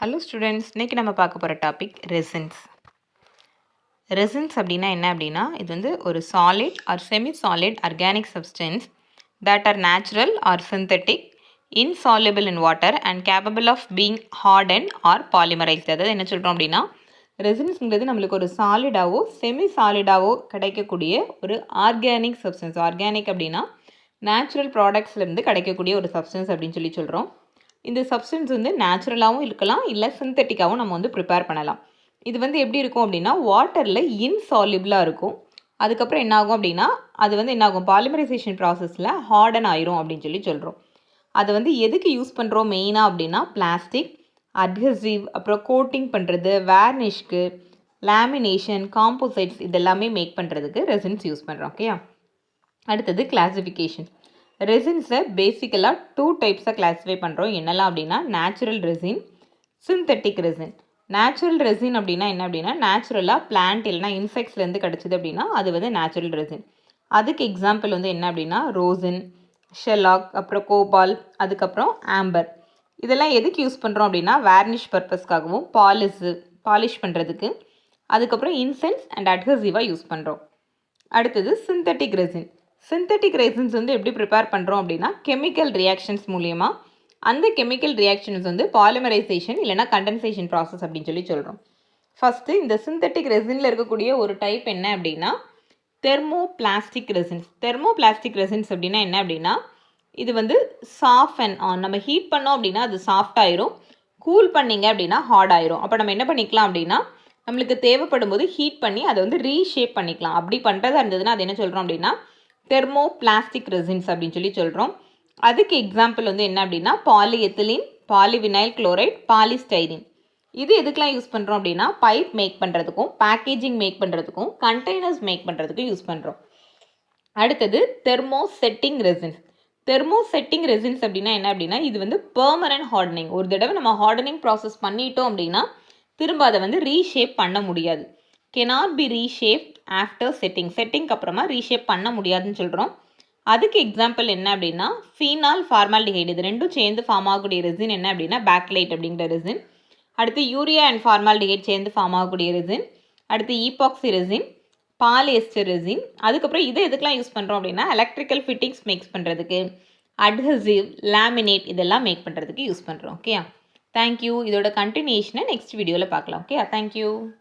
Hello students, இன்றைக்கி நம்ம பார்க்க போகிற டாபிக் ரெசின்ஸ். ரெசின்ஸ் அப்படின்னா என்ன அப்படின்னா, இது வந்து ஒரு solid or semi solid organic substance that are natural or synthetic insoluble in water and capable of being hardened or polymerised. அதாவது என்ன சொல்கிறோம் அப்படின்னா, ரெசின்ஸ்ங்கிறது நம்மளுக்கு ஒரு சாலிடாவோ செமி சாலிடாவோ கிடைக்கக்கூடிய ஒரு ஆர்கானிக் சப்ஸ்டன்ஸ். ஆர்கானிக் அப்படின்னா நேச்சுரல் ப்ராடக்ட்ஸ்லேருந்து கிடைக்கக்கூடிய ஒரு சப்ஸ்டன்ஸ் அப்படின்னு சொல்கிறோம். இந்த சப்ஸ்டன்ஸ் வந்து நேச்சுரலாகவும் இருக்கலாம், இல்லை சிந்தட்டிக்காகவும் நம்ம வந்து ப்ரிப்பேர் பண்ணலாம். இது வந்து எப்படி இருக்கும் அப்படின்னா, வாட்டரில் இன்சால்யூபிளாக இருக்கும். அதுக்கப்புறம் என்னாகும் அப்படின்னா, அது வந்து என்னாகும், பாலிமரைசேஷன் ப்ராசஸில் ஹார்டன் ஆயிரும் அப்படின்னு சொல்கிறோம். அதை வந்து எதுக்கு யூஸ் பண்ணுறோம் மெயினாக அப்படின்னா, பிளாஸ்டிக், அட்ஹசிவ், அப்புறம் கோட்டிங் பண்ணுறது, வேர்னிஷ்க்கு, லேமினேஷன், காம்போசைட்ஸ் இதெல்லாமே மேக் பண்ணுறதுக்கு ரெசின்ஸ் யூஸ் பண்ணுறோம். ஓகே, அடுத்தது கிளாசிஃபிகேஷன். ரெசின்ஸை பேசிக்கலாக 2 டைப்ஸாக கிளாஸிஃபை பண்ணுறோம். என்னெல்லாம் அப்படின்னா, natural resin, synthetic resin. Natural resin அப்படின்னா என்ன அப்படின்னா, நேச்சுரலாக பிளான்ட் இல்லைனா இன்செக்ட்ஸ்லேருந்து கிடச்சிது அப்படின்னா அது வந்து நேச்சுரல் ரெசின். அதுக்கு எக்ஸாம்பிள் வந்து என்ன அப்படின்னா, ரோசின், ஷெல்லாக், அப்புறம் கோபால், அதுக்கப்புறம் ஆம்பர். இதெல்லாம் எதுக்கு யூஸ் பண்ணுறோம் அப்படின்னா, வேர்னிஷ் பர்பஸ்க்காகவும் பாலிஷ் பண்ணுறதுக்கு, அதுக்கப்புறம் இன்சென்ஸ் அண்ட் அட்ஹசிவாக யூஸ் பண்ணுறோம். அடுத்தது சிந்தட்டிக் ரெசின். சிந்தட்டிக் ரெசின்ஸ் வந்து எப்படி ப்ரிப்பேர் பண்ணுறோம் அப்படின்னா, கெமிக்கல் ரியாக்ஷன்ஸ் மூலயமா அந்த கெமிக்கல் ரியாக்ஷன்ஸ் வந்து பாலிமரைசேஷன் இல்லைனா கண்டென்சேஷன் ப்ராசஸ் அப்படின்னு சொல்கிறோம். ஃபஸ்ட்டு இந்த சிந்தட்டிக் ரெசினில் இருக்கக்கூடிய ஒரு டைப் என்ன அப்படின்னா, தெர்மோபிளாஸ்டிக் ரெசின்ஸ். தெர்மோபிளாஸ்டிக் ரெசின்ஸ் அப்படின்னா என்ன அப்படின்னா, இது வந்து சாஃப்ட் அண்ட் ஆன். நம்ம ஹீட் பண்ணோம் அப்படின்னா அது சாஃப்ட் ஆயிரும், கூல் பண்ணிங்க அப்படின்னா ஹார்ட் ஆயிரும். அப்போ நம்ம என்ன பண்ணிக்கலாம் அப்படின்னா, நம்மளுக்கு தேவைப்படும் போது ஹீட் பண்ணி அதை வந்து ரீஷேப் பண்ணிக்கலாம். அப்படி பண்ணுறதா இருந்ததுன்னா அது என்ன சொல்கிறோம் அப்படின்னா, தெர்மோபிளாஸ்டிக் ரெசின்ஸ் அப்படின்னு சொல்கிறோம். அதுக்கு எக்ஸாம்பிள் வந்து என்ன அப்படின்னா, பாலிஎத்திலீன், பாலிவினைல் குளோரைட், பாலிஸ்டைரின். இது எதுக்கெலாம் யூஸ் பண்ணுறோம் அப்படின்னா, பைப் மேக் பண்ணுறதுக்கும், பேக்கேஜிங் மேக் பண்ணுறதுக்கும், கண்டெய்னர்ஸ் மேக் பண்ணுறதுக்கும் யூஸ் பண்ணுறோம். அடுத்தது தெர்மோசெட்டிங் ரெசின்ஸ். தெர்மோசெட்டிங் ரெசின்ஸ் அப்படின்னா என்ன அப்படின்னா, இது வந்து பெர்மனன்ட் ஹார்டனிங். ஒரு தடவை நம்ம ஹார்டனிங் ப்ராசஸ் பண்ணிட்டோம் அப்படின்னா திரும்ப அதை வந்து ரீஷேப் பண்ண முடியாது. cannot be reshaped after setting. செட்டிங்க்கு அப்புறமா ரீஷேப் பண்ண முடியாதுன்னு சொல்கிறோம். அதுக்கு எக்ஸாம்பிள் என்ன அப்படின்னா, ஃபீனால், ஃபார்மால்டிஹைடு. இது ரெண்டும் சேர்ந்து ஃபார்ம் ஆகக்கூடிய ரெசின் என்ன அப்படின்னா, பேக்லைட் அப்படிங்கிற ரெசின். அடுத்து யூரியா அண்ட் ஃபார்மால்டிஹைட் சேர்ந்து ஃபார்ம் ஆகக்கூடிய ரெசின். அடுத்து ஈபாக்சி ரெசின், பாலிஎஸ்டர் ரெசின். அதுக்கப்புறம் இதை எதுக்கெலாம் யூஸ் பண்ணுறோம் அப்படின்னா, எலக்ட்ரிக்கல் ஃபிட்டிங்ஸ் மேக்ஸ் பண்ணுறதுக்கு, அட்ஹசிவ், லேமினேட் இதெல்லாம் மேக் பண்ணுறதுக்கு யூஸ் பண்ணுறோம். Okay, thank you. இதோட கண்டினியூஷனை நெக்ஸ்ட் வீடியோவில் பார்க்கலாம். Okay, thank you.